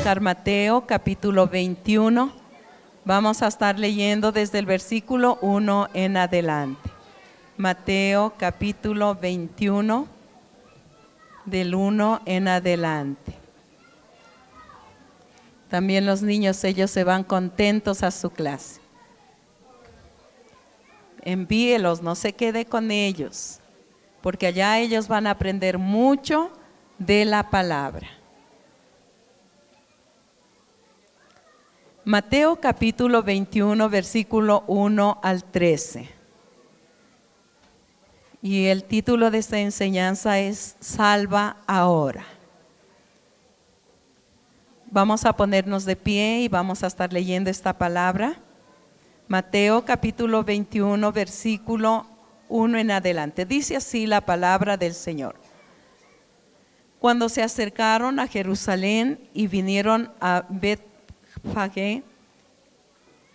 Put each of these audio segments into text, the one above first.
buscar Mateo capítulo 21. Vamos a estar leyendo desde el versículo 1 en adelante. Mateo capítulo 21, del 1 en adelante. También los niños, ellos se van contentos a su clase. Envíelos, no se quede con ellos, porque allá ellos van a aprender mucho de la palabra. Mateo capítulo 21, versículo 1 al 13. Y el título de esta enseñanza es Salva ahora. Vamos a ponernos de pie y vamos a estar leyendo esta palabra. Mateo capítulo 21, versículo 1 en adelante. Dice así la palabra del Señor. Cuando se acercaron a Jerusalén y vinieron a Betfagé,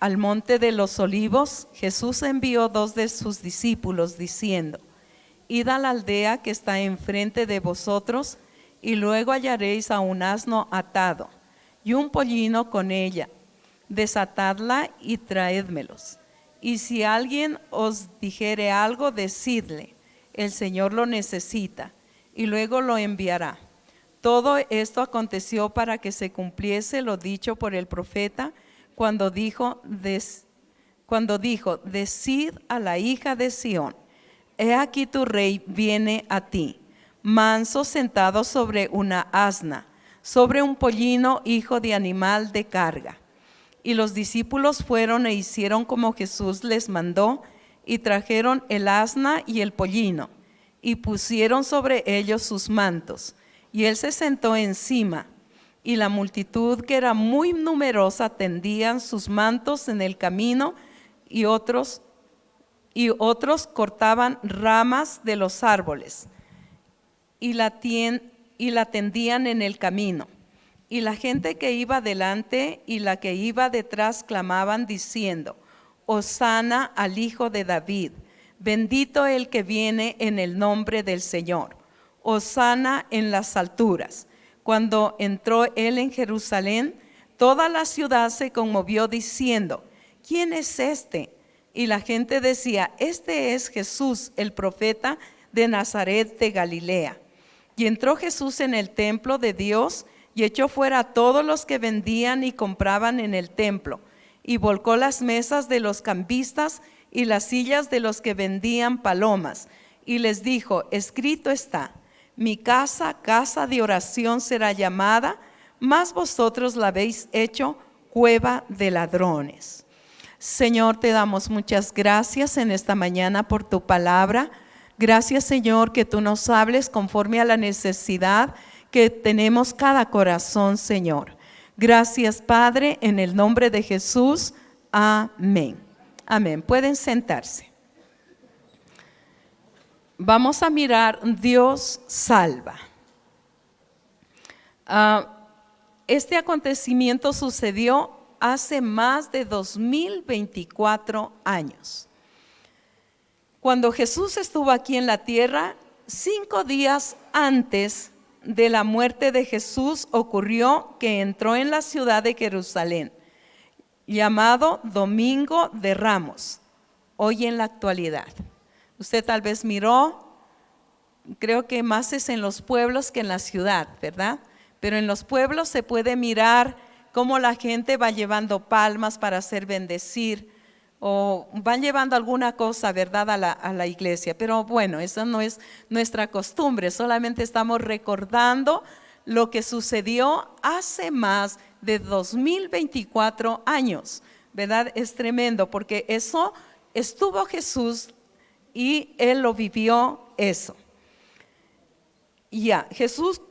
al monte de los olivos, Jesús envió 2 de sus discípulos diciendo: Id a la aldea que está enfrente de vosotros, y luego hallaréis a un asno atado y un pollino con ella. Desatadla y traédmelos. Y si alguien os dijere algo, decidle: el Señor lo necesita, y luego lo enviará. Todo esto aconteció para que se cumpliese lo dicho por el profeta, cuando dijo: decid a la hija de Sión: he aquí tu rey viene a ti, manso, sentado sobre una asna, sobre un pollino, hijo de animal de carga. Y los discípulos fueron e hicieron como Jesús les mandó, y trajeron el asna y el pollino, y pusieron sobre ellos sus mantos, y él se sentó encima. Y la multitud, que era muy numerosa, tendían sus mantos en el camino, y otros cortaban ramas de los árboles y la tendían en el camino. Y la gente que iba delante y la que iba detrás clamaban diciendo: Hosana al Hijo de David, bendito el que viene en el nombre del Señor, Hosana en las alturas. Cuando entró él en Jerusalén, toda la ciudad se conmovió diciendo: ¿quién es este? Y la gente decía: este es Jesús, el profeta de Nazaret de Galilea. Y entró Jesús en el templo de Dios, y echó fuera a todos los que vendían y compraban en el templo, y volcó las mesas de los cambistas y las sillas de los que vendían palomas, y les dijo: escrito está: mi casa, casa de oración será llamada, mas vosotros la habéis hecho cueva de ladrones. Señor, te damos muchas gracias en esta mañana por tu palabra. Gracias, Señor, que tú nos hables conforme a la necesidad que tenemos cada corazón, Señor. Gracias, Padre, en el nombre de Jesús. Amén. Amén. Pueden sentarse. Vamos a mirar Dios salva. Este acontecimiento sucedió hace más de 2024 años. Cuando Jesús estuvo aquí en la tierra, 5 días antes de la muerte de Jesús, ocurrió que entró en la ciudad de Jerusalén, llamado Domingo de Ramos, hoy en la actualidad. Usted tal vez miró, creo que más es en los pueblos que en la ciudad, ¿verdad? Pero en los pueblos se puede mirar cómo la gente va llevando palmas para hacer bendecir, o van llevando alguna cosa, ¿verdad?, a la iglesia. Pero bueno, esa no es nuestra costumbre, solamente estamos recordando lo que sucedió hace más de 2024 años, ¿verdad? Es tremendo, porque eso estuvo Jesús y él lo vivió eso. Ya, Jesús,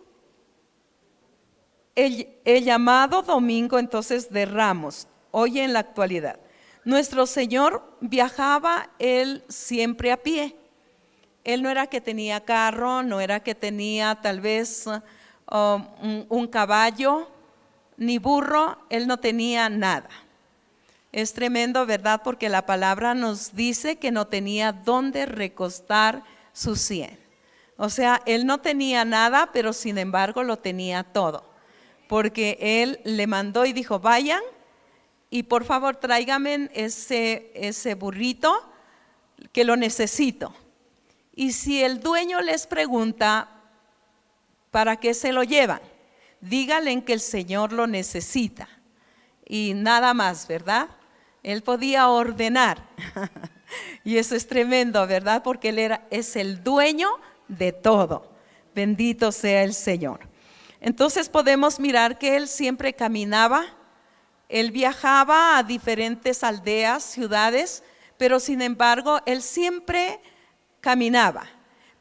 el llamado Domingo entonces de Ramos, hoy en la actualidad. Nuestro Señor viajaba él siempre a pie. Él no era que tenía carro, no era que tenía tal vez un caballo, ni burro, él no tenía nada. Es tremendo, ¿verdad? Porque la palabra nos dice que no tenía dónde recostar su sien. O sea, él no tenía nada, pero sin embargo lo tenía todo. porque él le mandó y dijo, vayan y por favor tráigame ese burrito que lo necesito. Y si el dueño les pregunta, ¿para qué se lo llevan? Díganle que el Señor lo necesita. Y nada más, ¿verdad? Él podía ordenar. Y eso es tremendo, ¿verdad? Porque Él es el dueño de todo. Bendito sea el Señor. Entonces podemos mirar que Él siempre caminaba. Él viajaba a diferentes aldeas, ciudades, pero sin embargo, Él siempre caminaba.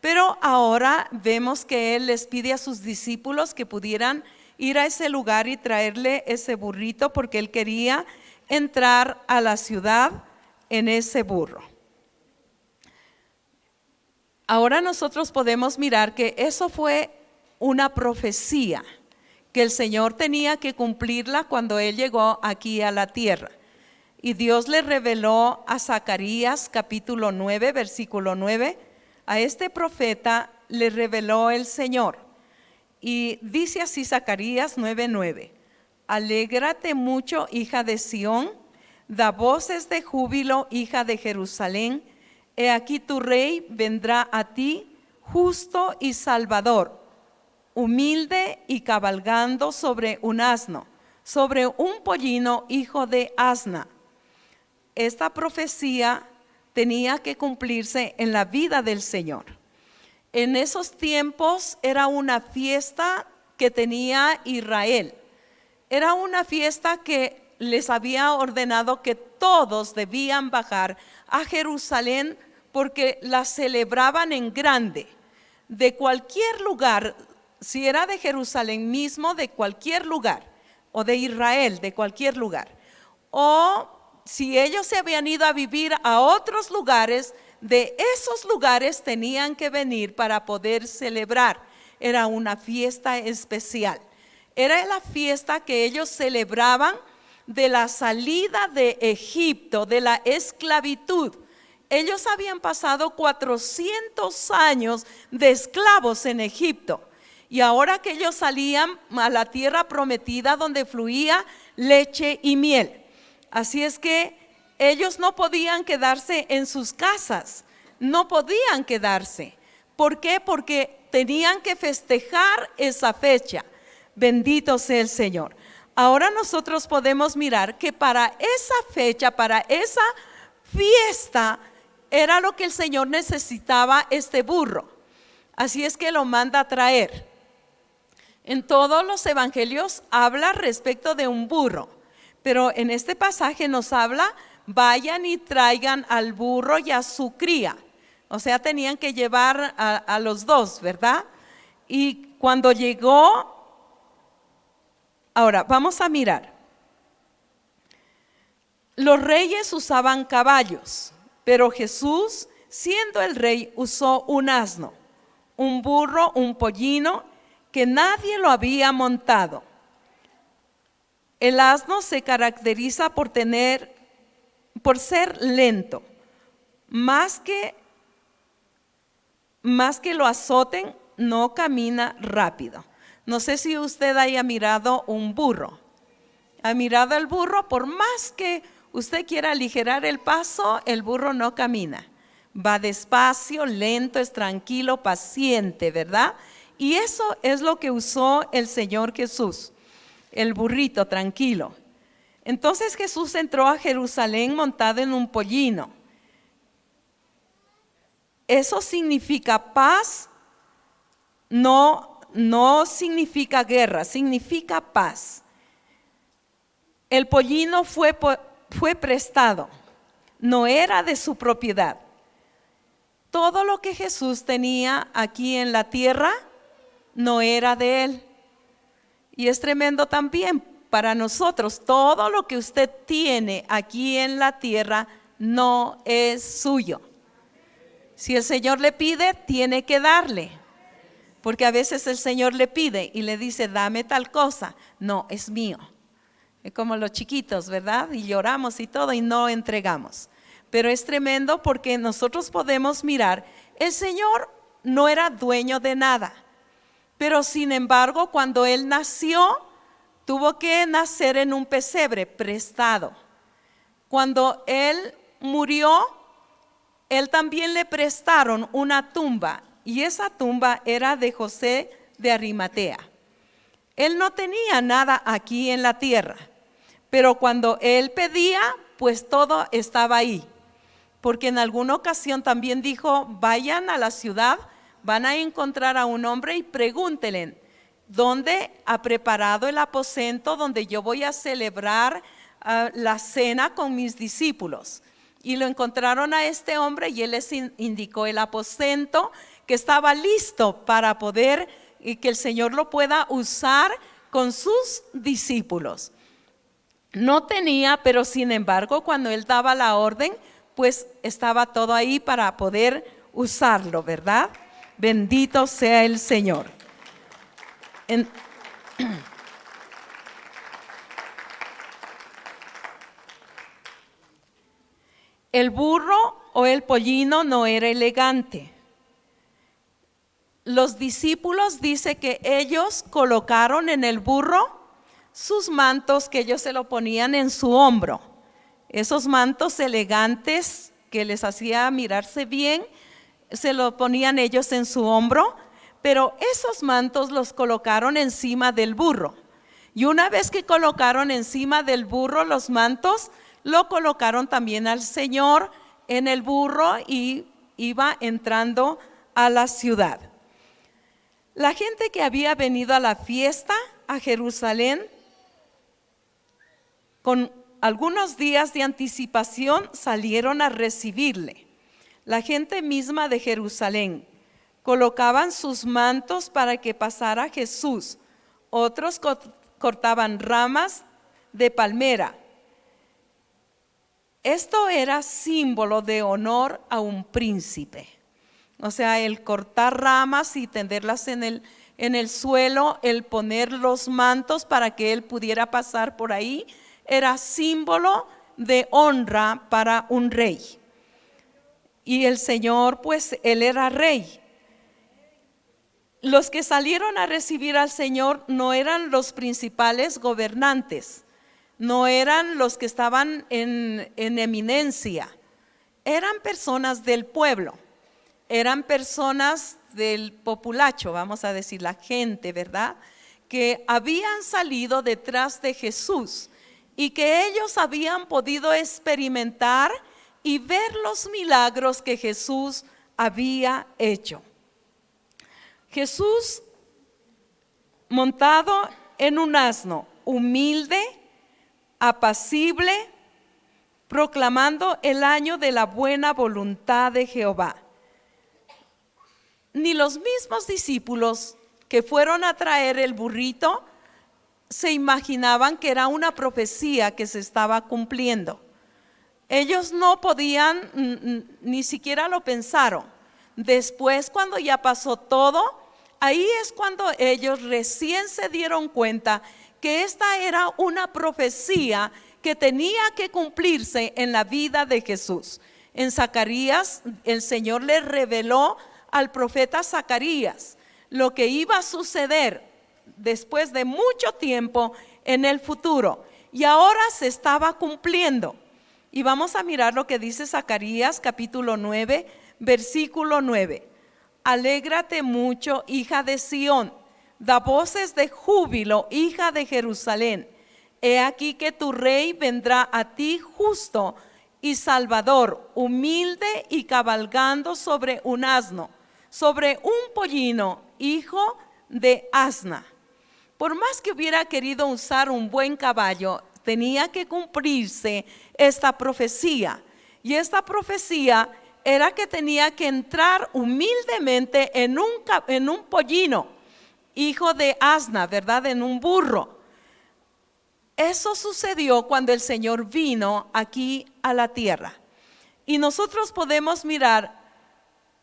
Pero ahora vemos que Él les pide a sus discípulos que pudieran ir a ese lugar y traerle ese burrito, porque Él quería entrar a la ciudad en ese burro. Ahora nosotros podemos mirar que eso fue una profecía que el Señor tenía que cumplirla cuando Él llegó aquí a la tierra. Y Dios le reveló a Zacarías capítulo 9, versículo 9, a este profeta le reveló el Señor. Y dice así Zacarías 9:9, alégrate mucho, hija de Sión, da voces de júbilo, hija de Jerusalén. He aquí tu rey vendrá a ti, justo y salvador, humilde y cabalgando sobre un asno, sobre un pollino, hijo de asna. Esta profecía tenía que cumplirse en la vida del Señor. En esos tiempos era una fiesta que tenía Israel. Era una fiesta que les había ordenado que todos debían bajar a Jerusalén porque la celebraban en grande. De cualquier lugar, si era de Jerusalén mismo, de cualquier lugar, o de Israel, de cualquier lugar, o si ellos se habían ido a vivir a otros lugares, de esos lugares tenían que venir para poder celebrar. Era una fiesta especial. Era la fiesta que ellos celebraban de la salida de Egipto, de la esclavitud. Ellos habían pasado 400 años de esclavos en Egipto. Y ahora que ellos salían a la tierra prometida donde fluía leche y miel. Así es que ellos no podían quedarse en sus casas, no podían quedarse. ¿Por qué? Porque tenían que festejar esa fecha. Bendito sea el Señor. Ahora nosotros podemos mirar que para esa fecha, para esa fiesta, era lo que el Señor necesitaba este burro. Así es que lo manda a traer. En todos los evangelios habla respecto de un burro, pero en este pasaje nos habla, vayan y traigan al burro y a su cría. O sea, tenían que llevar a los dos, ¿verdad? Y cuando llegó, ahora vamos a mirar. Los reyes usaban caballos, pero Jesús, siendo el rey, usó un asno, un burro, un pollino, que nadie lo había montado. El asno se caracteriza por ser lento, más que lo azoten, no camina rápido. No sé si usted haya mirado un burro. ¿Ha mirado el burro? Por más que usted quiera aligerar el paso, el burro no camina. Va despacio, lento, es tranquilo, paciente, ¿verdad? Y eso es lo que usó el Señor Jesús, el burrito tranquilo. Entonces Jesús entró a Jerusalén montado en un pollino. Eso significa paz, no significa guerra, significa paz. El pollino fue prestado, no era de su propiedad. Todo lo que Jesús tenía aquí en la tierra no era de Él. Y es tremendo también para nosotros, todo lo que usted tiene aquí en la tierra no es suyo. Si el Señor le pide, tiene que darle. Porque a veces el Señor le pide y le dice, dame tal cosa. No, es mío. Es como los chiquitos, ¿verdad? Y lloramos y todo y no entregamos. Pero es tremendo porque nosotros podemos mirar, el Señor no era dueño de nada. Pero sin embargo, cuando Él nació, tuvo que nacer en un pesebre prestado. Cuando él murió, él también le prestaron una tumba, y esa tumba era de José de Arimatea. Él no tenía nada aquí en la tierra, pero cuando él pedía, pues todo estaba ahí. Porque en alguna ocasión también dijo: vayan a la ciudad, van a encontrar a un hombre y pregúntenle dónde ha preparado el aposento donde yo voy a celebrar la cena con mis discípulos. Y lo encontraron a este hombre, y él les indicó el aposento que estaba listo para poder, y que el Señor lo pueda usar con sus discípulos. No tenía, pero sin embargo, cuando él daba la orden, pues estaba todo ahí para poder usarlo, ¿verdad? Bendito sea el Señor. El burro o el pollino no era elegante. Los discípulos dice que ellos colocaron en el burro sus mantos, que ellos se lo ponían en su hombro. Esos mantos elegantes que les hacía mirarse bien, se lo ponían ellos en su hombro, pero esos mantos los colocaron encima del burro. Y una vez que colocaron encima del burro los mantos, lo colocaron también al Señor en el burro, y iba entrando a la ciudad. La gente que había venido a la fiesta a Jerusalén, con algunos días de anticipación salieron a recibirle. La gente misma de Jerusalén colocaban sus mantos para que pasara Jesús. Otros cortaban ramas de palmera. Esto era símbolo de honor a un príncipe. O sea, el cortar ramas y tenderlas en el suelo, el poner los mantos para que él pudiera pasar por ahí, era símbolo de honra para un rey. Y el Señor, pues él era rey. Los que salieron a recibir al Señor no eran los principales gobernantes, no eran los que estaban en eminencia, eran personas del pueblo, eran personas del populacho, vamos a decir, la gente, ¿verdad?, que habían salido detrás de Jesús y que ellos habían podido experimentar y ver los milagros que Jesús había hecho. Jesús montado en un asno, humilde, apacible, proclamando el año de la buena voluntad de Jehová. Ni los mismos discípulos que fueron a traer el burrito se imaginaban que era una profecía que se estaba cumpliendo. Ellos no podían, ni siquiera lo pensaron. Después, cuando ya pasó todo, ahí es cuando ellos recién se dieron cuenta que esta era una profecía que tenía que cumplirse en la vida de Jesús. En Zacarías, el Señor le reveló al profeta Zacarías lo que iba a suceder después de mucho tiempo en el futuro, y ahora se estaba cumpliendo. Y vamos a mirar lo que dice Zacarías capítulo 9, versículo 9. Alégrate mucho, hija de Sión, da voces de júbilo, hija de Jerusalén. He aquí que tu rey vendrá a ti justo y salvador, humilde y cabalgando sobre un asno, sobre un pollino, hijo de asna. Por más que hubiera querido usar un buen caballo, tenía que cumplirse esta profecía. Y esta profecía era que tenía que entrar humildemente en un pollino, hijo de asna, ¿verdad?, en un burro. Eso sucedió cuando el Señor vino aquí a la tierra. Y nosotros podemos mirar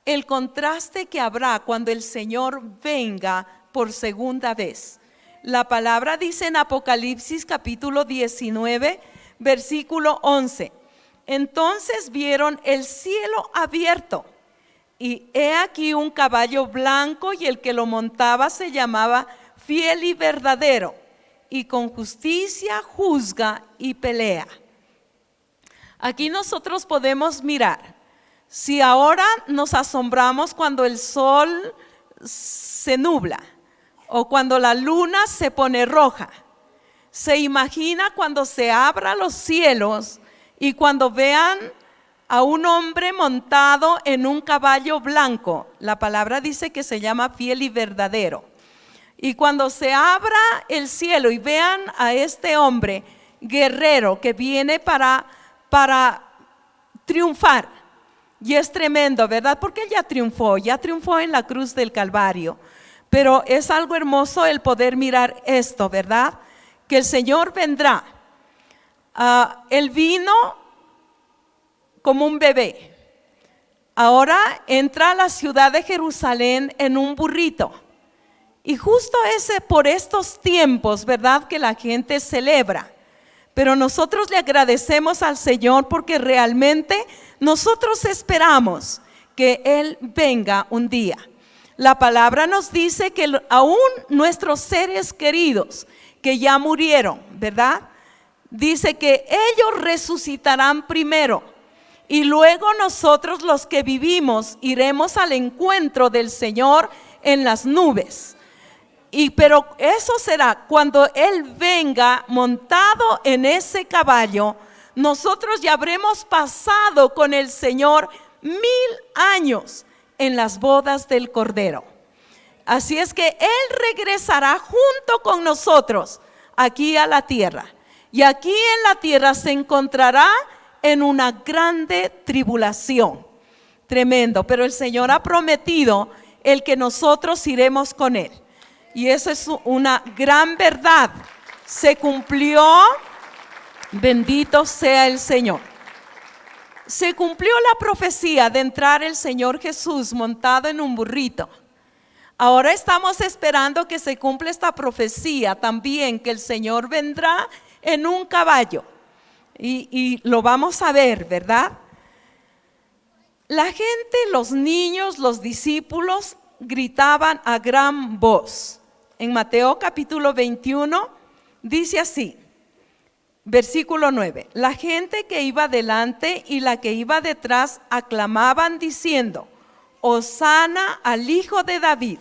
el contraste que habrá cuando el Señor venga por segunda vez. La palabra dice en Apocalipsis capítulo 19, versículo 11. Entonces vieron el cielo abierto, y he aquí un caballo blanco, y el que lo montaba se llamaba Fiel y Verdadero, y con justicia juzga y pelea. Aquí nosotros podemos mirar, si ahora nos asombramos cuando el sol se nubla o cuando la luna se pone roja, se imagina cuando se abran los cielos y cuando vean a un hombre montado en un caballo blanco. La palabra dice que se llama fiel y verdadero. Y cuando se abra el cielo y vean a este hombre guerrero que viene para triunfar. Y es tremendo, ¿verdad? Porque él ya triunfó en la cruz del Calvario. Pero es algo hermoso el poder mirar esto, ¿verdad? Que el Señor vendrá. Él vino como un bebé. Ahora entra a la ciudad de Jerusalén en un burrito. Y justo por estos tiempos, ¿verdad? Que la gente celebra. Pero nosotros le agradecemos al Señor porque realmente nosotros esperamos que Él venga un día. La palabra nos dice que aún nuestros seres queridos que ya murieron, ¿verdad? Dice que ellos resucitarán primero y luego nosotros los que vivimos iremos al encuentro del Señor en las nubes. Pero eso será cuando Él venga montado en ese caballo. Nosotros ya habremos pasado con el Señor 1000 años en las bodas del Cordero. Así es que Él regresará junto con nosotros aquí a la tierra. Y aquí en la tierra se encontrará en una grande tribulación. Tremendo, pero el Señor ha prometido el que nosotros iremos con Él. Y eso es una gran verdad. Se cumplió, bendito sea el Señor. Se cumplió la profecía de entrar el Señor Jesús montado en un burrito. Ahora estamos esperando que se cumpla esta profecía también, que el Señor vendrá en un caballo. Y lo vamos a ver, ¿verdad? La gente, los niños, los discípulos gritaban a gran voz. En Mateo capítulo 21 dice así, versículo 9: la gente que iba delante y la que iba detrás aclamaban diciendo: Hosana al Hijo de David,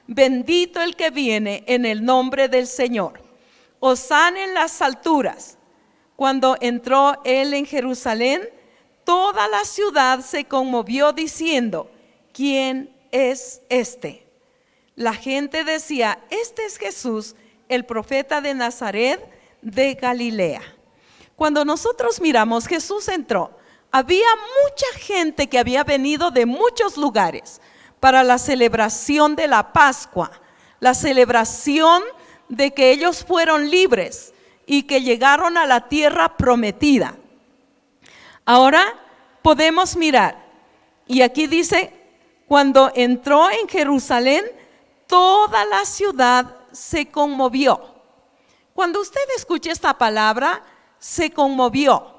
bendito el que viene en el nombre del Señor, Hosana en las alturas. Cuando entró él en Jerusalén, toda la ciudad se conmovió diciendo: ¿quién es este? La gente decía: este es Jesús, el profeta de Nazaret de Galilea. Cuando nosotros miramos, Jesús entró. Había mucha gente que había venido de muchos lugares para la celebración de la Pascua, la celebración de que ellos fueron libres y que llegaron a la tierra prometida. Ahora podemos mirar, y aquí dice: cuando entró en Jerusalén, toda la ciudad se conmovió. Cuando usted escucha esta palabra, se conmovió.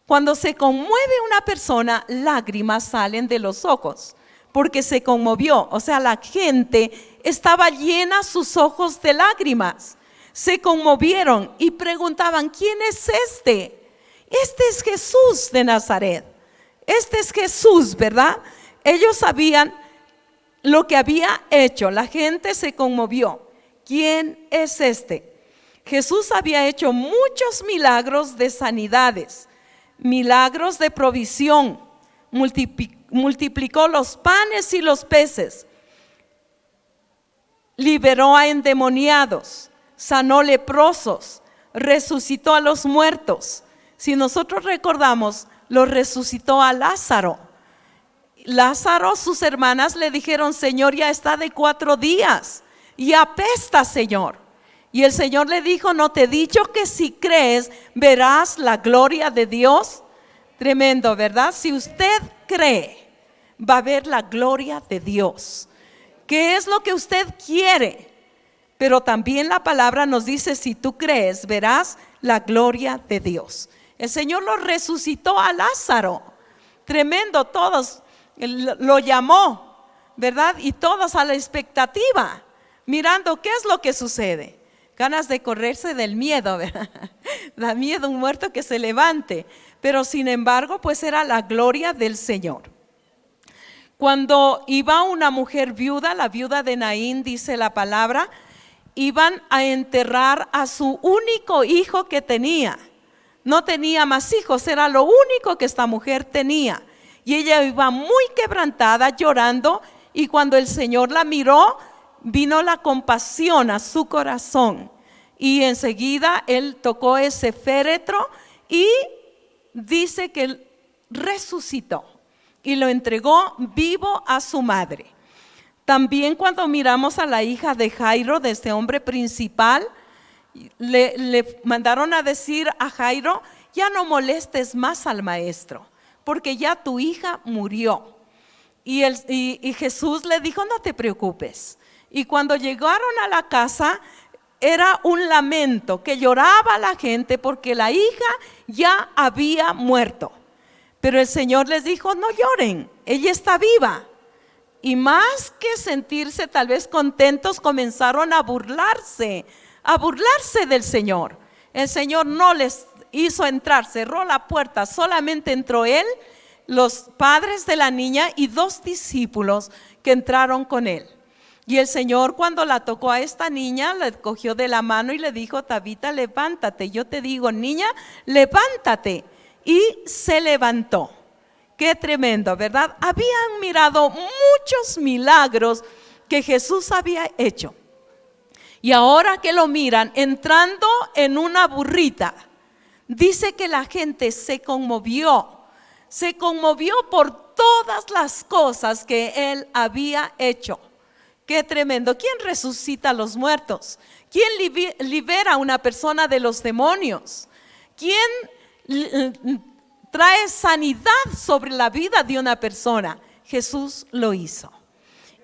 Cuando se conmueve una persona, lágrimas salen de los ojos, porque se conmovió. O sea, la gente estaba llena sus ojos de lágrimas. Se conmovieron y preguntaban: ¿quién es este? Este es Jesús de Nazaret. Este es Jesús, ¿verdad? Ellos sabían lo que había hecho. La gente se conmovió. ¿Quién es este? Jesús había hecho muchos milagros de sanidades, milagros de provisión, multiplicó los panes y los peces, liberó a endemoniados, sanó leprosos, resucitó a los muertos. Si nosotros recordamos, lo resucitó a Lázaro. Lázaro, sus hermanas le dijeron: Señor, ya está de 4 días y apesta, Señor. Y el Señor le dijo: ¿no te he dicho que si crees verás la gloria de Dios? Tremendo, ¿verdad? Si usted cree, va a ver la gloria de Dios. ¿Qué es lo que usted quiere? Pero también la palabra nos dice: si tú crees, verás la gloria de Dios. El Señor lo resucitó a Lázaro. Tremendo, todos lo llamó, ¿verdad? Y todos a la expectativa, mirando qué es lo que sucede. ganas de correrse del miedo, ¿verdad? Da miedo un muerto que se levante, pero sin embargo, pues era la gloria del Señor. Cuando iba una mujer viuda, la viuda de Naín, dice la palabra, iban a enterrar a su único hijo que tenía. No tenía más hijos, era lo único que esta mujer tenía. Y ella iba muy quebrantada, llorando, y cuando el Señor la miró, vino la compasión a su corazón. Y enseguida Él tocó ese féretro y dice que Él resucitó y lo entregó vivo a su madre. También cuando miramos a la hija de Jairo, de este hombre principal, le mandaron a decir a Jairo: ya no molestes más al maestro, porque ya tu hija murió. Y Jesús le dijo: no te preocupes. Y cuando llegaron a la casa, era un lamento, que lloraba la gente porque la hija ya había muerto. Pero el Señor les dijo: no lloren, ella está viva. Y más que sentirse tal vez contentos, comenzaron a burlarse del Señor. El Señor no les hizo entrar, cerró la puerta, solamente entró Él, los padres de la niña y 2 discípulos que entraron con Él. Y el Señor, cuando la tocó a esta niña, la cogió de la mano y le dijo: Tabita, levántate. Yo te digo, niña, levántate. Y se levantó. Qué tremendo, ¿verdad? Habían mirado muchos milagros que Jesús había hecho. Y ahora que lo miran entrando en una burrita, dice que la gente se conmovió por todas las cosas que Él había hecho. Qué tremendo. ¿Quién resucita a los muertos? ¿Quién libera a una persona de los demonios? ¿Quién trae sanidad sobre la vida de una persona? Jesús lo hizo.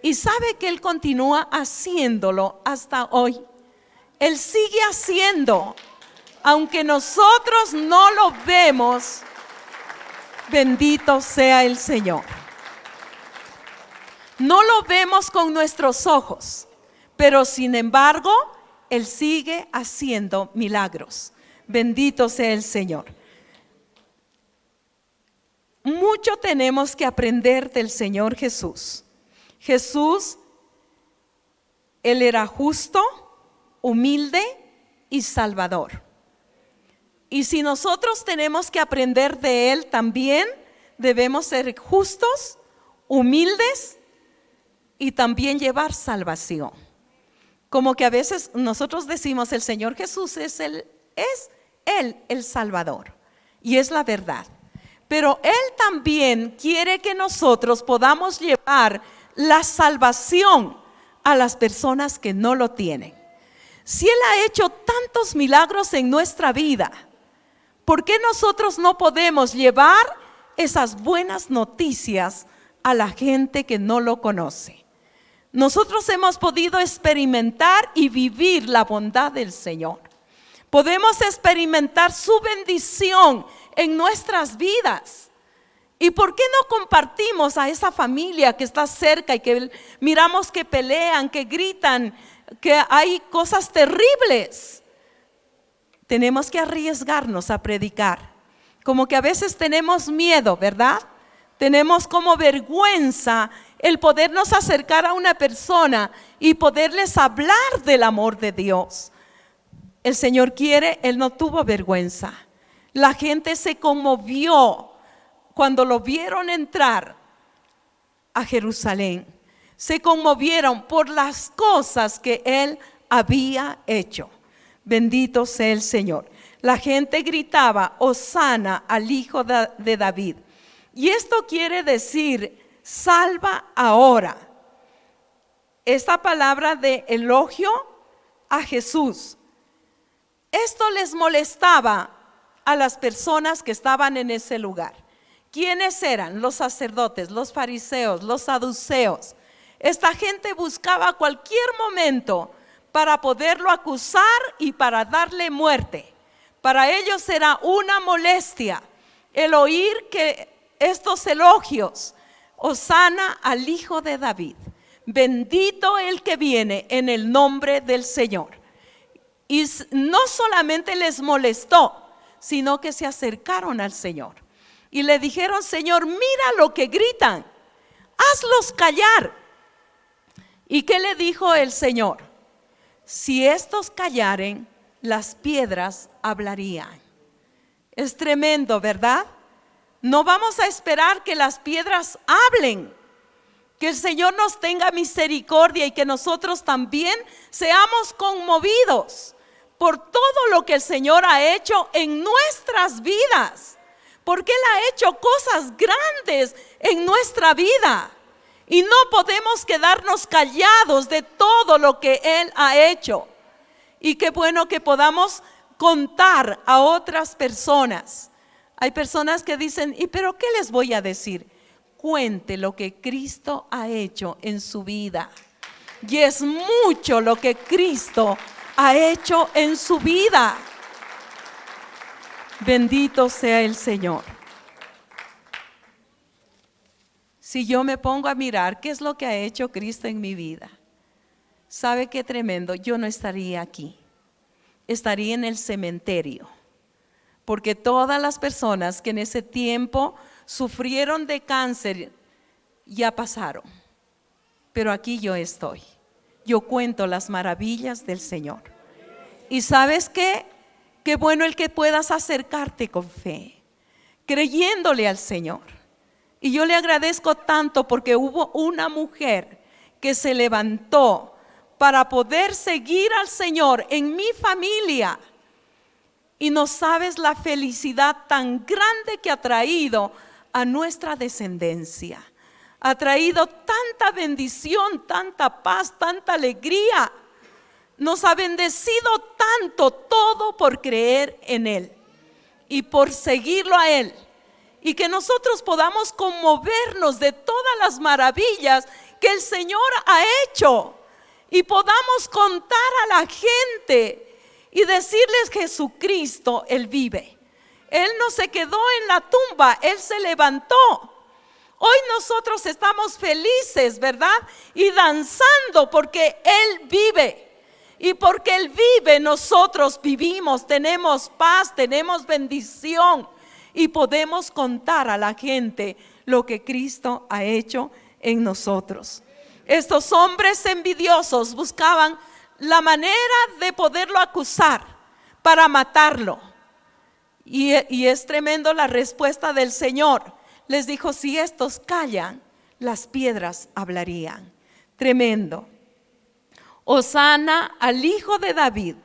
Y sabe que Él continúa haciéndolo hasta hoy. Él sigue haciendo, aunque nosotros no lo vemos. Bendito sea el Señor. No lo vemos con nuestros ojos, pero sin embargo, Él sigue haciendo milagros. Bendito sea el Señor. Mucho tenemos que aprender del Señor Jesús. Jesús, Él era justo, humilde y salvador. Y si nosotros tenemos que aprender de Él también, debemos ser justos, humildes y también llevar salvación. Como que a veces nosotros decimos: el Señor Jesús es Él el Salvador. Y es la verdad. Pero Él también quiere que nosotros podamos llevar la salvación a las personas que no lo tienen. Si Él ha hecho tantos milagros en nuestra vida, ¿por qué nosotros no podemos llevar esas buenas noticias a la gente que no lo conoce? Nosotros hemos podido experimentar y vivir la bondad del Señor. Podemos experimentar su bendición en nuestras vidas. ¿Y por qué no compartimos a esa familia que está cerca y que miramos que pelean, que gritan, que hay cosas terribles? Tenemos que arriesgarnos a predicar. Como que a veces tenemos miedo, ¿verdad? Tenemos como vergüenza el podernos acercar a una persona y poderles hablar del amor de Dios. El Señor quiere, Él no tuvo vergüenza. La gente se conmovió cuando lo vieron entrar a Jerusalén. Se conmovieron por las cosas que Él había hecho. Bendito sea el Señor. La gente gritaba: Hosana al Hijo de David. Y esto quiere decir: salva ahora. Esta palabra de elogio a Jesús. Esto les molestaba a las personas que estaban en ese lugar. ¿Quiénes eran? Los sacerdotes, los fariseos, los saduceos. Esta gente buscaba cualquier momento para poderlo acusar y para darle muerte. Para ellos era una molestia el oír que estos elogios: Hosana al Hijo de David, bendito el que viene en el nombre del Señor. Y no solamente les molestó, sino que se acercaron al Señor y le dijeron: Señor, mira lo que gritan, hazlos callar. ¿Y qué le dijo el Señor? Si estos callaren, las piedras hablarían. Es tremendo, ¿verdad? No vamos a esperar que las piedras hablen. Que el Señor nos tenga misericordia y que nosotros también seamos conmovidos por todo lo que el Señor ha hecho en nuestras vidas, porque Él ha hecho cosas grandes en nuestra vida y no podemos quedarnos callados de todo lo que Él ha hecho. Y qué bueno que podamos contar a otras personas. Hay personas que dicen: ¿y pero qué les voy a decir? Cuente lo que Cristo ha hecho en su vida. Y es mucho lo que Cristo ha hecho en su vida. Bendito sea el Señor. Si yo me pongo a mirar qué es lo que ha hecho Cristo en mi vida, ¿sabe qué tremendo? Yo no estaría aquí, estaría en el cementerio, porque todas las personas que en ese tiempo sufrieron de cáncer ya pasaron, pero aquí yo estoy. Yo cuento las maravillas del Señor. Y ¿sabes qué? Qué bueno el que puedas acercarte con fe, creyéndole al Señor. Y yo le agradezco tanto porque hubo una mujer que se levantó para poder seguir al Señor en mi familia. Y no sabes la felicidad tan grande que ha traído a nuestra descendencia. Ha traído tanta bendición, tanta paz, tanta alegría. Nos ha bendecido tanto, todo por creer en Él y por seguirlo a Él. Y que nosotros podamos conmovernos de todas las maravillas que el Señor ha hecho. Y podamos contar a la gente y decirles: Jesucristo, Él vive. Él no se quedó en la tumba, Él se levantó. Hoy nosotros estamos felices, ¿verdad? Y danzando porque Él vive. Y porque Él vive, nosotros vivimos, tenemos paz, tenemos bendición. Y podemos contar a la gente lo que Cristo ha hecho en nosotros. Estos hombres envidiosos buscaban la manera de poderlo acusar para matarlo. Y es tremendo la respuesta del Señor. Les dijo: si estos callan, las piedras hablarían. Tremendo. Hosana al Hijo de David.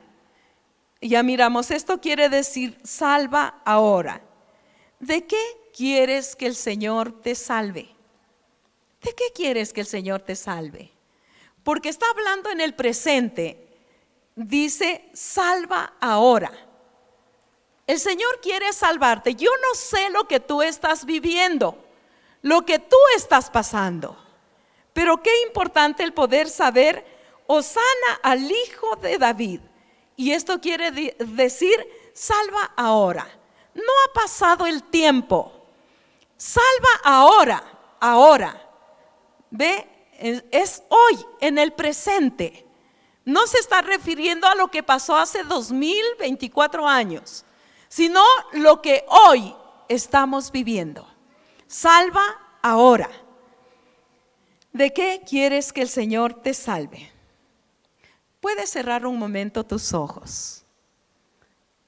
Ya miramos, esto quiere decir salva ahora. ¿De qué quieres que el Señor te salve? ¿De qué quieres que el Señor te salve? Porque está hablando en el presente. Dice: salva ahora. El Señor quiere salvarte. Yo no sé lo que tú estás viviendo, lo que tú estás pasando, pero qué importante el poder saber: hosana al Hijo de David. Y esto quiere decir salva ahora. No ha pasado el tiempo. Salva ahora, ahora. ¿Ve? Es hoy, en el presente. No se está refiriendo a lo que pasó hace 2024 años, sino lo que hoy estamos viviendo. Salva ahora. ¿De qué quieres que el Señor te salve? Puedes cerrar un momento tus ojos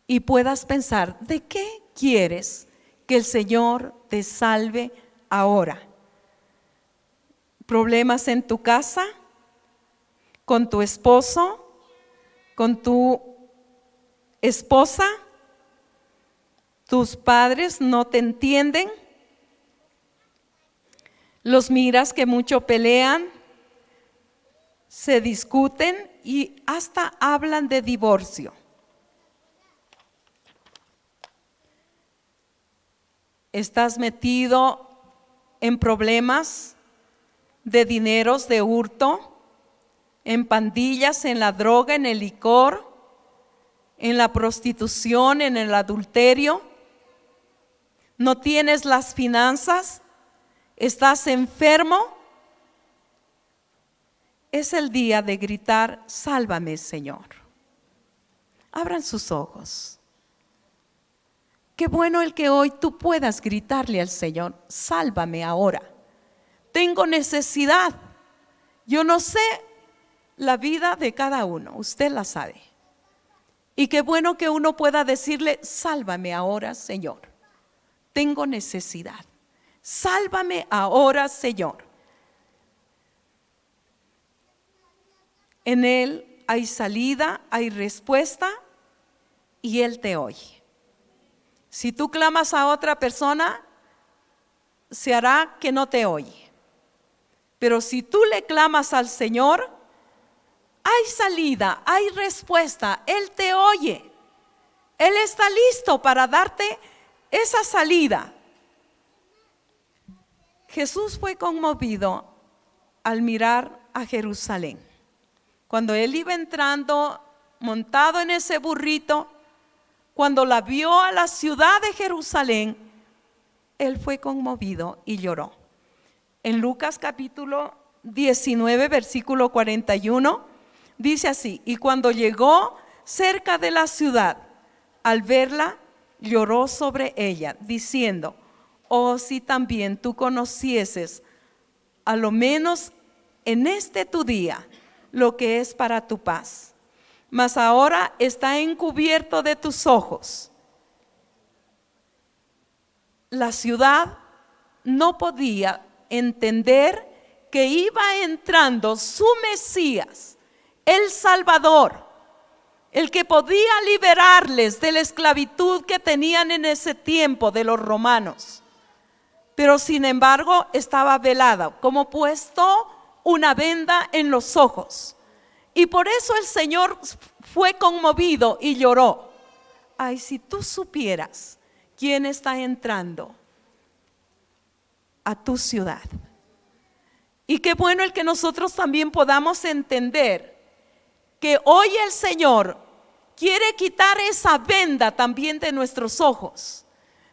y puedas pensar: ¿de qué quieres que el Señor te salve ahora? ¿Problemas en tu casa? ¿Con tu esposo? ¿Con tu esposa? ¿Tus padres no te entienden? ¿Los miras que mucho pelean? ¿Se discuten y hasta hablan de divorcio? ¿Estás metido en problemas de dineros, de hurto, en pandillas, en la droga, en el licor, en la prostitución, en el adulterio? ¿No tienes las finanzas? ¿Estás enfermo? Es el día de gritar: sálvame, Señor. Abran sus ojos. Qué bueno el que hoy tú puedas gritarle al Señor: sálvame ahora. Tengo necesidad. Yo no sé la vida de cada uno, usted la sabe. Y qué bueno que uno pueda decirle: sálvame ahora, Señor. Tengo necesidad. Sálvame ahora, Señor. En Él hay salida, hay respuesta y Él te oye. Si tú clamas a otra persona, se hará que no te oye. Pero si tú le clamas al Señor, hay salida, hay respuesta. Él te oye. Él está listo para darte esa salida. Jesús fue conmovido al mirar a Jerusalén. Cuando Él iba entrando montado en ese burrito, cuando la vio a la ciudad de Jerusalén, Él fue conmovido y lloró. En Lucas capítulo 19, versículo 41, dice así: y cuando llegó cerca de la ciudad, al verla, lloró sobre ella, diciendo: oh, si también tú conocieses, a lo menos en este tu día, lo que es para tu paz. Mas ahora está encubierto de tus ojos. La ciudad no podía entender que iba entrando su Mesías, el Salvador, el que podía liberarles de la esclavitud que tenían en ese tiempo de los romanos. Pero sin embargo estaba velada, como puesto una venda en los ojos. Y por eso el Señor fue conmovido y lloró. Ay, si tú supieras quién está entrando a tu ciudad. Y qué bueno el que nosotros también podamos entender que hoy el Señor quiere quitar esa venda también de nuestros ojos.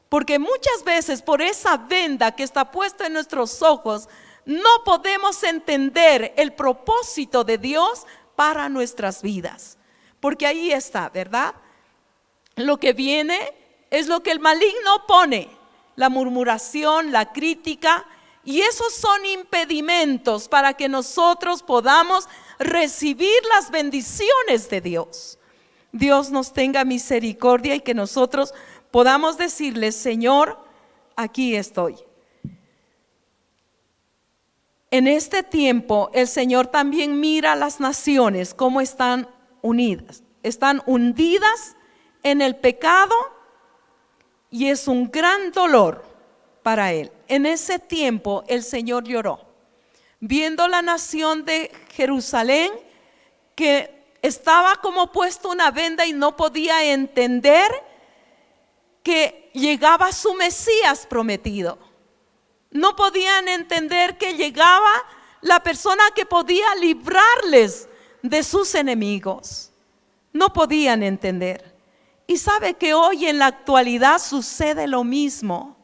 Porque muchas veces por esa venda que está puesta en nuestros ojos, no podemos entender el propósito de Dios para nuestras vidas. Porque ahí está, ¿verdad? Lo que viene es lo que el maligno pone: la murmuración, la crítica, y esos son impedimentos para que nosotros podamos recibir las bendiciones de Dios. Dios nos tenga misericordia y que nosotros podamos decirle: Señor, aquí estoy. En este tiempo el Señor también mira a las naciones cómo están unidas, están hundidas en el pecado, y es un gran dolor para Él. En ese tiempo el Señor lloró, viendo la nación de Jerusalén que estaba como puesto una venda y no podía entender que llegaba su Mesías prometido. No podían entender que llegaba la persona que podía librarles de sus enemigos. No podían entender. Y sabe que hoy en la actualidad sucede lo mismo.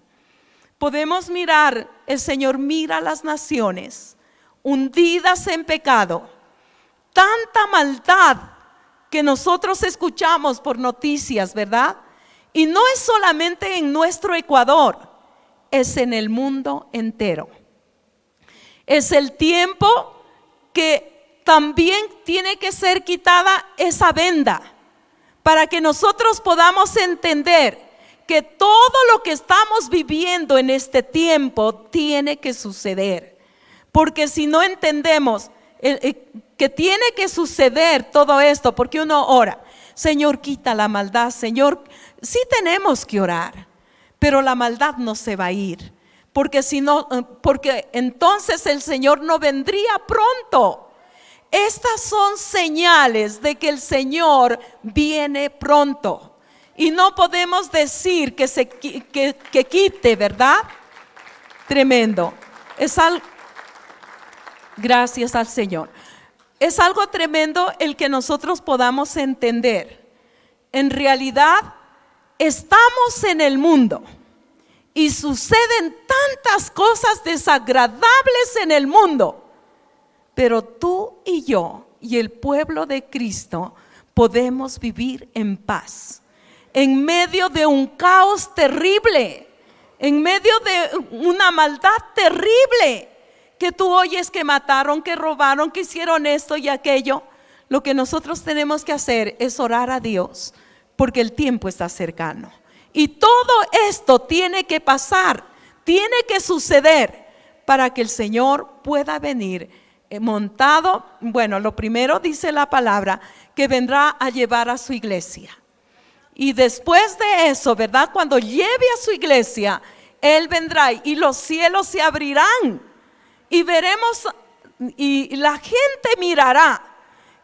Podemos mirar, el Señor mira a las naciones hundidas en pecado. Tanta maldad que nosotros escuchamos por noticias, ¿verdad? Y no es solamente en nuestro Ecuador, es en el mundo entero. Es el tiempo que también tiene que ser quitada esa venda, para que nosotros podamos entender que todo lo que estamos viviendo en este tiempo tiene que suceder. Porque si no entendemos que tiene que suceder todo esto, porque uno ora: Señor, quita la maldad. Señor, sí tenemos que orar, pero la maldad no se va a ir, porque si no, porque entonces el Señor no vendría pronto. Estas son señales de que el Señor viene pronto, y no podemos decir que quite, ¿verdad? Tremendo. Es algo, gracias al Señor. Es algo tremendo el que nosotros podamos entender. En realidad estamos en el mundo y suceden tantas cosas desagradables en el mundo, pero tú y yo y el pueblo de Cristo podemos vivir en paz. En medio de un caos terrible, en medio de una maldad terrible, que tú oyes que mataron, que robaron, que hicieron esto y aquello, lo que nosotros tenemos que hacer es orar a Dios, porque el tiempo está cercano. Y todo esto tiene que pasar, tiene que suceder para que el Señor pueda venir montado. Bueno, lo primero dice la palabra, que vendrá a llevar a su iglesia. Y después de eso, ¿verdad? Cuando lleve a su iglesia, Él vendrá y los cielos se abrirán. Y veremos, y la gente mirará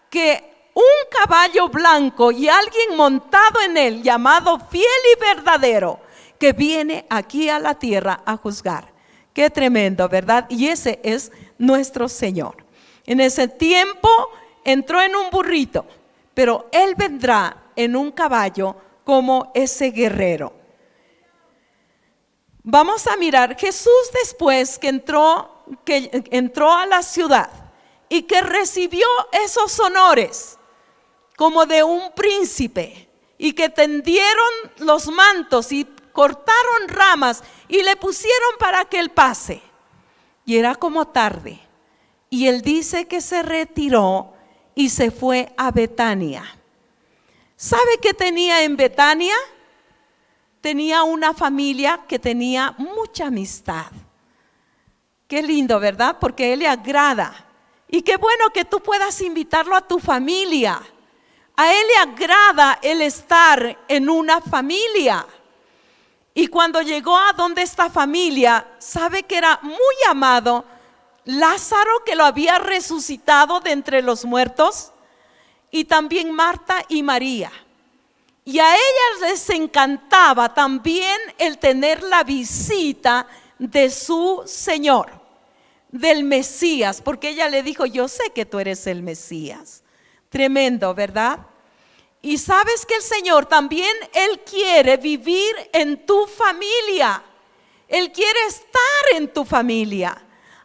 que un caballo blanco y alguien montado en él, llamado Fiel y Verdadero, que viene aquí a la tierra a juzgar. Qué tremendo, ¿verdad? Y ese es nuestro Señor. En ese tiempo entró en un burrito, pero Él vendrá en un caballo como ese guerrero. Vamos a mirar, Jesús después que entró a la ciudad y que recibió esos honores como de un príncipe, y que tendieron los mantos y cortaron ramas y le pusieron para que Él pase. Y era como tarde, y Él dice que se retiró y se fue a Betania. ¿Sabe qué tenía en Betania? Tenía una familia que tenía mucha amistad. Qué lindo, ¿verdad? Porque a Él le agrada. Y qué bueno que tú puedas invitarlo a tu familia. A Él le agrada el estar en una familia. Y cuando llegó a donde esta familia, sabe que era muy amado Lázaro, que lo había resucitado de entre los muertos, y también Marta y María. Y a ellas les encantaba también el tener la visita de su Señor, del Mesías, porque ella le dijo: yo sé que tú eres el Mesías. Tremendo, ¿verdad? Y sabes que el Señor también, Él quiere vivir en tu familia. Él quiere estar en tu familia.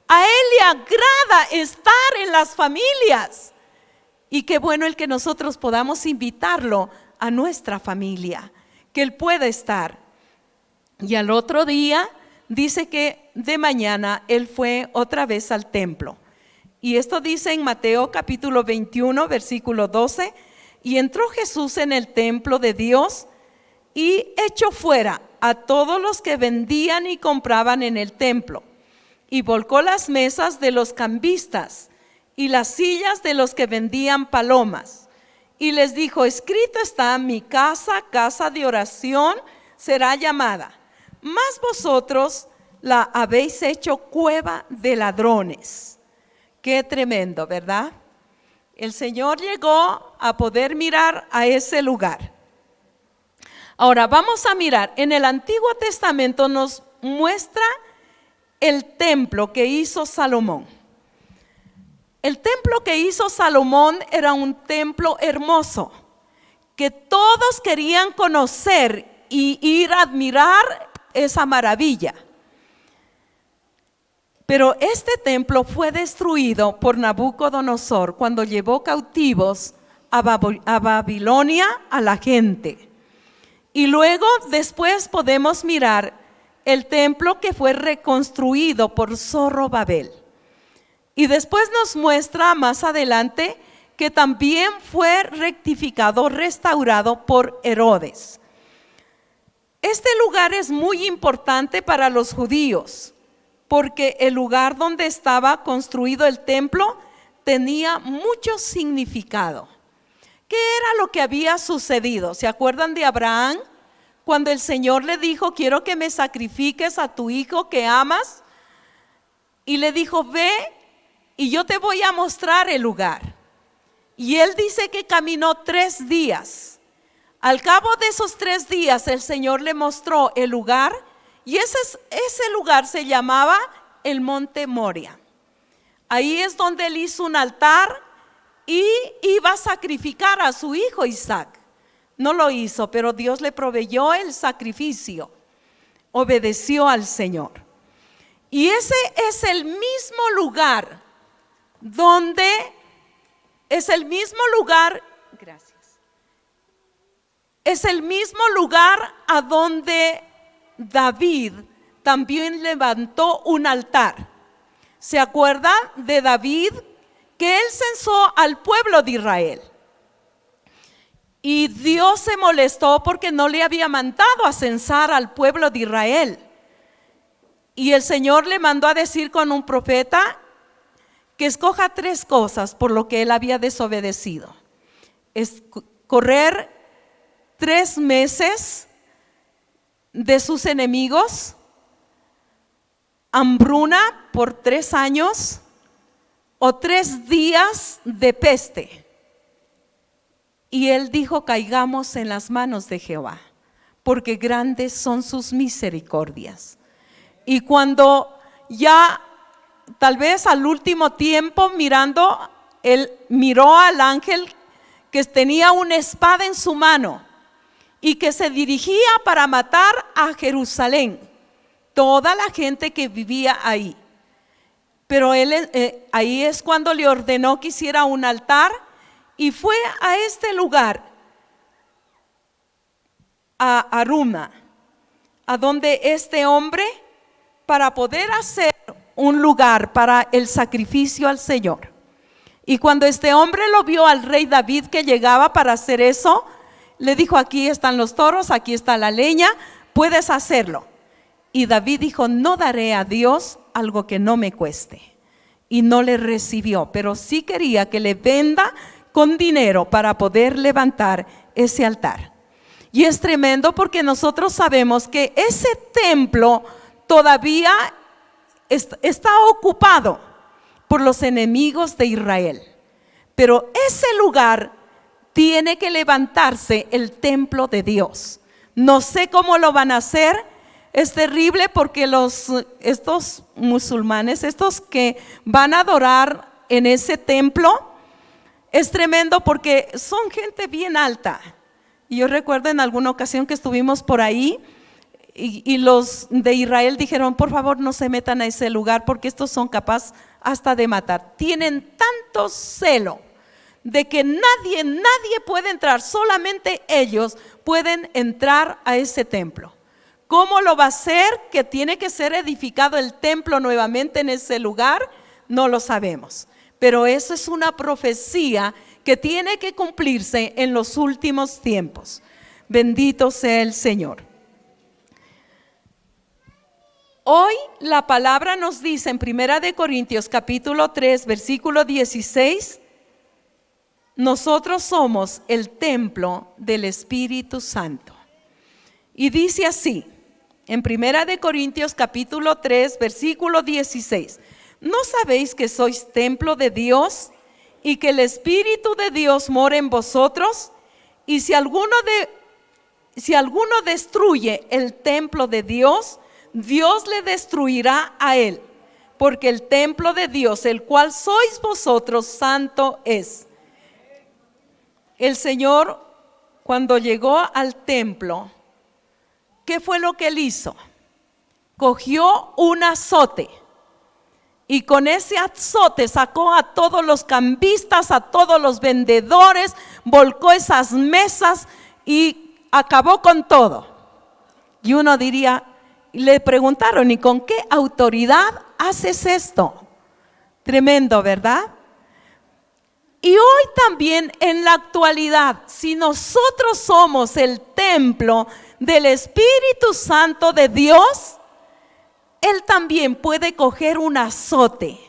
A Él le agrada estar en las familias. Y qué bueno el que nosotros podamos invitarlo a nuestra familia, que Él pueda estar. Y al otro día dice que de mañana Él fue otra vez al templo. Y esto dice en Mateo capítulo 21, versículo 12. Y entró Jesús en el templo de Dios y echó fuera a todos los que vendían y compraban en el templo, y volcó las mesas de los cambistas y las sillas de los que vendían palomas, y les dijo: escrito está, mi casa, casa de oración será llamada, mas vosotros la habéis hecho cueva de ladrones. Qué tremendo, ¿verdad? El Señor llegó a poder mirar a ese lugar. Ahora vamos a mirar, en el Antiguo Testamento nos muestra el templo que hizo Salomón. El templo que hizo Salomón era un templo hermoso, que todos querían conocer y ir a admirar esa maravilla. Pero este templo fue destruido por Nabucodonosor cuando llevó cautivos a Babilonia a la gente. Y luego después podemos mirar el templo que fue reconstruido por Zorobabel. Y después nos muestra más adelante que también fue rectificado, restaurado por Herodes. Este lugar es muy importante para los judíos, porque el lugar donde estaba construido el templo tenía mucho significado. ¿Qué era lo que había sucedido? ¿Se acuerdan de Abraham? Cuando el Señor le dijo: quiero que me sacrifiques a tu hijo que amas. Y le dijo: ve y yo te voy a mostrar el lugar. Y él dice que caminó 3 días. Al cabo de esos 3 días el Señor le mostró el lugar. Y ese lugar se llamaba el Monte Moria. Ahí es donde él hizo un altar y iba a sacrificar a su hijo Isaac. No lo hizo, pero Dios le proveyó el sacrificio. Obedeció al Señor. Y ese es el mismo lugar donde, gracias, es el mismo lugar a donde David también levantó un altar. ¿Se acuerda de David? Que él censó al pueblo de Israel. Y Dios se molestó porque no le había mandado a censar al pueblo de Israel. Y el Señor le mandó a decir con un profeta que escoja 3 cosas por lo que él había desobedecido. Es correr 3 meses de sus enemigos, hambruna por 3 años o 3 días de peste. Y él dijo: caigamos en las manos de Jehová, porque grandes son sus misericordias. Y cuando ya tal vez al último tiempo mirando, él miró al ángel que tenía una espada en su mano y que se dirigía para matar a Jerusalén, toda la gente que vivía ahí. Pero él ahí es cuando le ordenó que hiciera un altar y fue a este lugar, a Aruma, a donde este hombre, para poder hacer un lugar para el sacrificio al Señor. Y cuando este hombre lo vio al rey David que llegaba para hacer eso, le dijo: aquí están los toros, aquí está la leña, puedes hacerlo. Y David dijo: no daré a Dios algo que no me cueste. Y no le recibió, pero sí quería que le venda con dinero para poder levantar ese altar. Y es tremendo porque nosotros sabemos que ese templo todavía está ocupado por los enemigos de Israel. Pero ese lugar tiene que levantarse el templo de Dios. No sé cómo lo van a hacer. Es terrible porque estos musulmanes, estos que van a adorar en ese templo, es tremendo porque son gente bien alta. Y yo recuerdo en alguna ocasión que estuvimos por ahí y los de Israel dijeron: por favor, no se metan a ese lugar porque estos son capaces hasta de matar. Tienen tanto celo de que nadie puede entrar, solamente ellos pueden entrar a ese templo. ¿Cómo lo va a hacer? Que tiene que ser edificado el templo nuevamente en ese lugar, no lo sabemos. Pero eso es una profecía que tiene que cumplirse en los últimos tiempos. Bendito sea el Señor. Hoy la palabra nos dice en 1 Corintios capítulo 3 versículo 16: nosotros somos el templo del Espíritu Santo. Y dice así en 1 Corintios capítulo 3 versículo 16: ¿no sabéis que sois templo de Dios y que el Espíritu de Dios mora en vosotros? Y si alguno destruye el templo de Dios, Dios le destruirá a él, porque el templo de Dios, el cual sois vosotros, santo es. El Señor, cuando llegó al templo, ¿qué fue lo que él hizo? Cogió un azote y con ese azote sacó a todos los cambistas, a todos los vendedores, volcó esas mesas y acabó con todo. Y uno diría, le preguntaron: ¿y con qué autoridad haces esto? Tremendo, ¿verdad? Y hoy también en la actualidad, si nosotros somos el templo del Espíritu Santo de Dios, Él también puede coger un azote.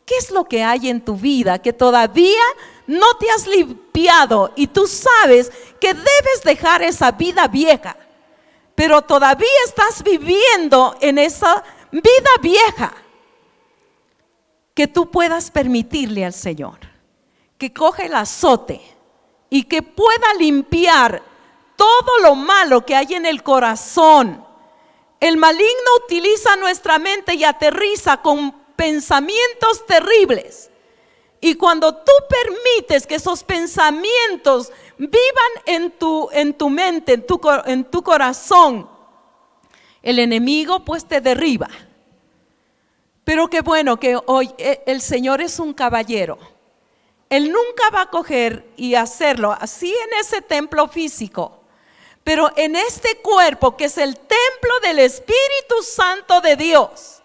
¿Qué es lo que hay en tu vida que todavía no te has limpiado y tú sabes que debes dejar esa vida vieja, pero todavía estás viviendo en esa vida vieja? Que tú puedas permitirle al Señor que coja el azote y que pueda limpiar todo lo malo que hay en el corazón. El maligno utiliza nuestra mente y aterriza con pensamientos terribles. Y cuando tú permites que esos pensamientos vivan en tu mente, en tu corazón, el enemigo pues te derriba. Pero qué bueno que hoy el Señor es un caballero. Él nunca va a coger y hacerlo así en ese templo físico. Pero en este cuerpo, que es el templo del Espíritu Santo de Dios,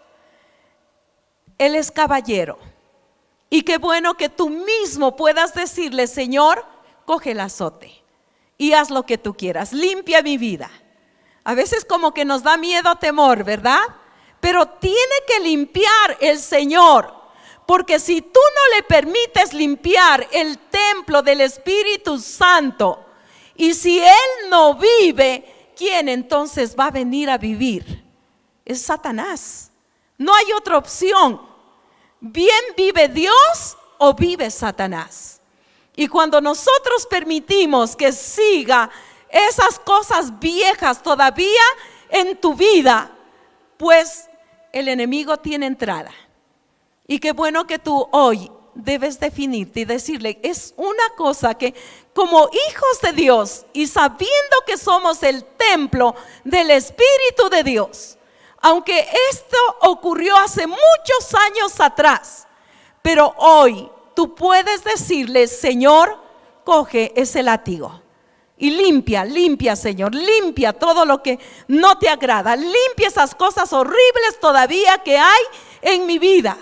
Él es caballero. Y qué bueno que tú mismo puedas decirle: Señor, coge el azote y haz lo que tú quieras, limpia mi vida. A veces como que nos da miedo, temor, ¿verdad? Pero tiene que limpiar el Señor, porque si tú no le permites limpiar el templo del Espíritu Santo, y si Él no vive, ¿quién entonces va a venir a vivir? Es Satanás. No hay otra opción. Bien vive Dios o vive Satanás. Y cuando nosotros permitimos que siga esas cosas viejas todavía en tu vida, pues el enemigo tiene entrada. Y qué bueno que tú hoy debes definirte y decirle: es una cosa que como hijos de Dios y sabiendo que somos el templo del Espíritu de Dios, aunque esto ocurrió hace muchos años atrás, pero hoy tú puedes decirle: Señor, coge ese látigo y limpia, Señor, limpia todo lo que no te agrada, limpia esas cosas horribles todavía que hay en mi vida.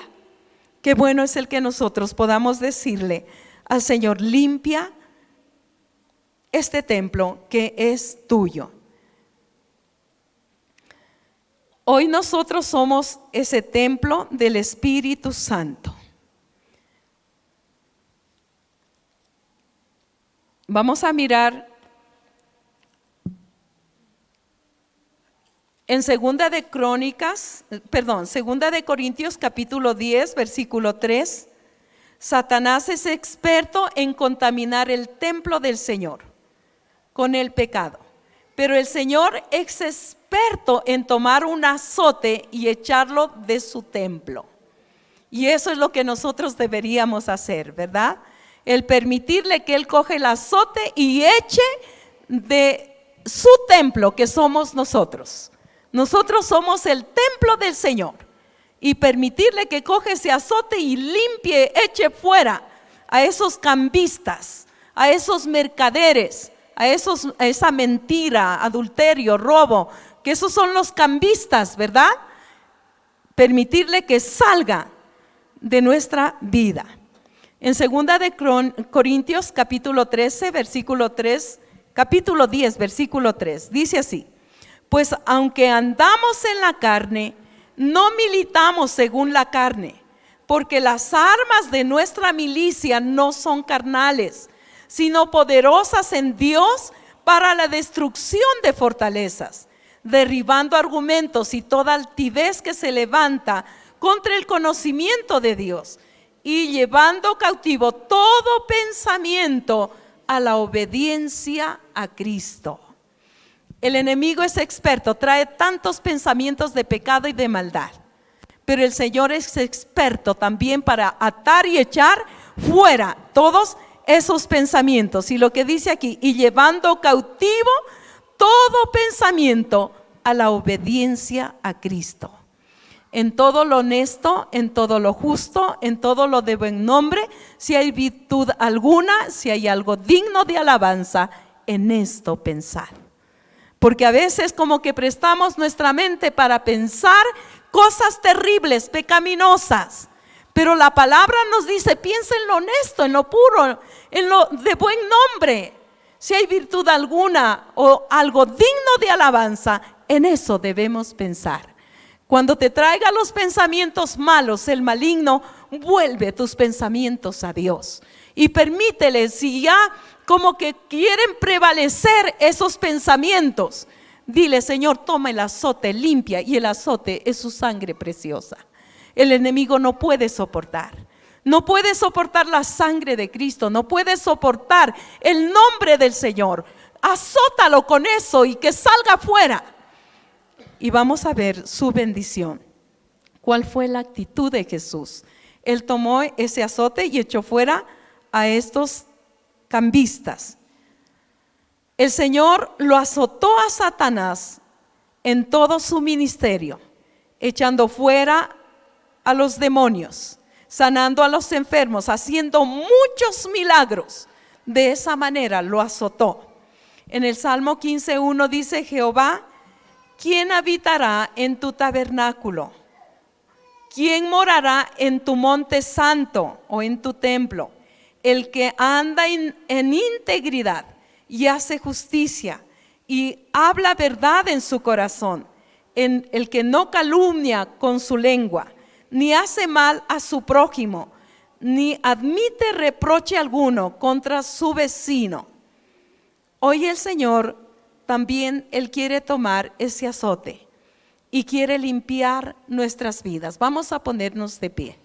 Qué bueno es el que nosotros podamos decirle al Señor: limpia este templo que es tuyo. Hoy nosotros somos ese templo del Espíritu Santo. Vamos a mirar en Segunda de Corintios capítulo 10, versículo 3. Satanás es experto en contaminar el templo del Señor con el pecado, pero el Señor es experto en tomar un azote y echarlo de su templo. Y eso es lo que nosotros deberíamos hacer, ¿verdad? El permitirle que Él coge el azote y eche de su templo, que somos nosotros. Nosotros somos el templo del Señor, y permitirle que coge ese azote y limpie, eche fuera a esos cambistas, a esos mercaderes, a esa mentira, adulterio, robo, que esos son los cambistas, ¿verdad? Permitirle que salga de nuestra vida. En Segunda de Corintios capítulo 13, versículo 3, capítulo 10, versículo 3, dice así: pues aunque andamos en la carne, no militamos según la carne, porque las armas de nuestra milicia no son carnales, sino poderosas en Dios para la destrucción de fortalezas, derribando argumentos y toda altivez que se levanta contra el conocimiento de Dios, y llevando cautivo todo pensamiento a la obediencia a Cristo. El enemigo es experto, trae tantos pensamientos de pecado y de maldad, pero el Señor es experto también para atar y echar fuera todos esos pensamientos. Y lo que dice aquí: y llevando cautivo todo pensamiento a la obediencia a Cristo. En todo lo honesto, en todo lo justo, en todo lo de buen nombre, si hay virtud alguna, si hay algo digno de alabanza, en esto pensad. Porque a veces como que prestamos nuestra mente para pensar cosas terribles, pecaminosas, pero la palabra nos dice: piensa en lo honesto, en lo puro, en lo de buen nombre. Si hay virtud alguna o algo digno de alabanza, en eso debemos pensar. Cuando te traiga los pensamientos malos, el maligno, vuelve tus pensamientos a Dios y permítele, si ya como que quieren prevalecer esos pensamientos, dile: Señor, toma el azote, limpia, y el azote es su sangre preciosa. El enemigo no puede soportar la sangre de Cristo, no puede soportar el nombre del Señor. Azótalo con eso y que salga fuera. Y vamos a ver su bendición. ¿Cuál fue la actitud de Jesús? Él tomó ese azote y echó fuera a estos cambistas. El Señor lo azotó a Satanás en todo su ministerio, echando fuera a los demonios, sanando a los enfermos, haciendo muchos milagros. De esa manera lo azotó. En el Salmo 15:1 dice: Jehová, ¿quién habitará en tu tabernáculo? ¿Quién morará en tu monte santo o en tu templo? El que anda en integridad y hace justicia y habla verdad en su corazón, en el que no calumnia con su lengua, ni hace mal a su prójimo, ni admite reproche alguno contra su vecino. Hoy el Señor también, Él quiere tomar ese azote y quiere limpiar nuestras vidas. Vamos a ponernos de pie.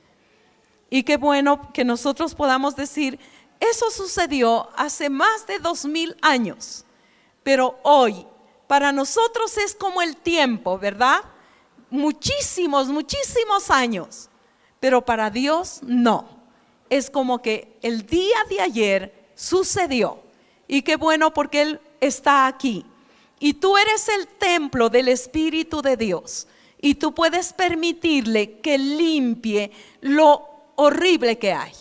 Y qué bueno que nosotros podamos decir: eso sucedió hace más de 2000 años, pero hoy para nosotros es como el tiempo, ¿verdad? Muchísimos años, pero para Dios no. Es como que el día de ayer sucedió. Y qué bueno, porque Él está aquí. Y tú eres el templo del Espíritu de Dios. Y tú puedes permitirle que limpie lo horrible que hay.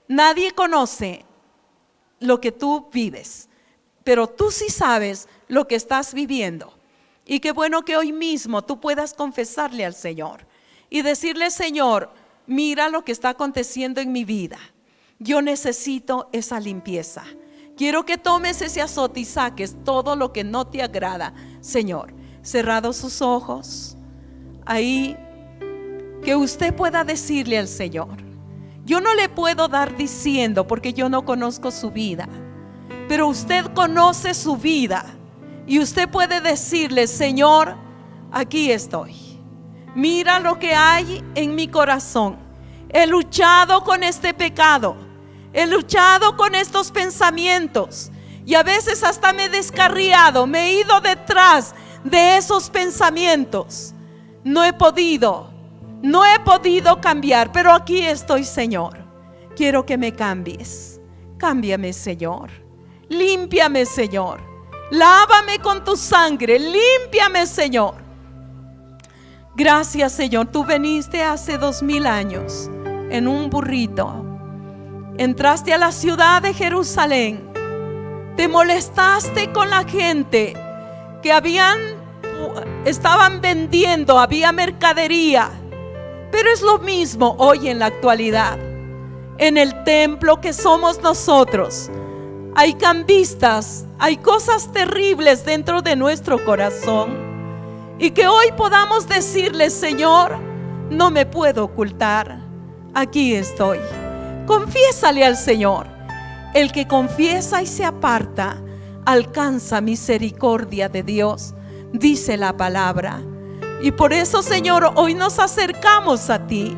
Nadie conoce lo que tú vives, pero tú sí sabes lo que estás viviendo. Y qué bueno que hoy mismo tú puedas confesarle al Señor y decirle: Señor, mira lo que está aconteciendo en mi vida. Yo necesito esa limpieza. Quiero que tomes ese azote y saques todo lo que no te agrada, Señor. Cerrados sus ojos, ahí, que usted pueda decirle al Señor. Yo no le puedo dar diciendo, porque yo no conozco su vida, pero usted conoce su vida. Y usted puede decirle: Señor, aquí estoy. Mira lo que hay en mi corazón. He luchado con este pecado. He luchado con estos pensamientos. Y a veces hasta me he descarriado. Me he ido detrás de esos pensamientos. No he podido cambiar. Pero aquí estoy, Señor. Quiero que me cambies. Cámbiame, Señor. Límpiame, Señor. Lávame con tu sangre, límpiame, Señor. Gracias, Señor. Tú viniste hace 2000 años en un burrito. Entraste a la ciudad de Jerusalén. Te molestaste con la gente que estaban vendiendo, había mercadería. Pero es lo mismo hoy en la actualidad. En el templo que somos nosotros, hay cambistas, hay cosas terribles dentro de nuestro corazón. Y que hoy podamos decirle: Señor, no me puedo ocultar, aquí estoy. Confiésale al Señor. El que confiesa y se aparta alcanza misericordia de Dios, dice la palabra. Y por eso, Señor, hoy nos acercamos a ti,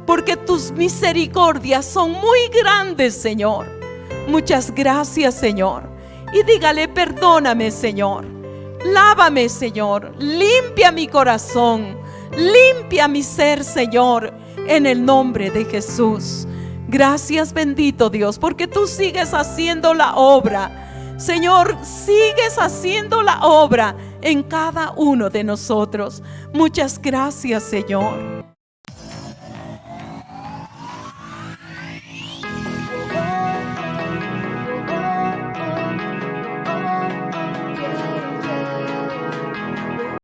porque tus misericordias son muy grandes, Señor. Muchas gracias, Señor. Y dígale: perdóname, Señor. Lávame, Señor. Limpia mi corazón. Limpia mi ser, Señor, en el nombre de Jesús. Gracias, bendito Dios, porque tú sigues haciendo la obra. Señor, sigues haciendo la obra en cada uno de nosotros. Muchas gracias, Señor.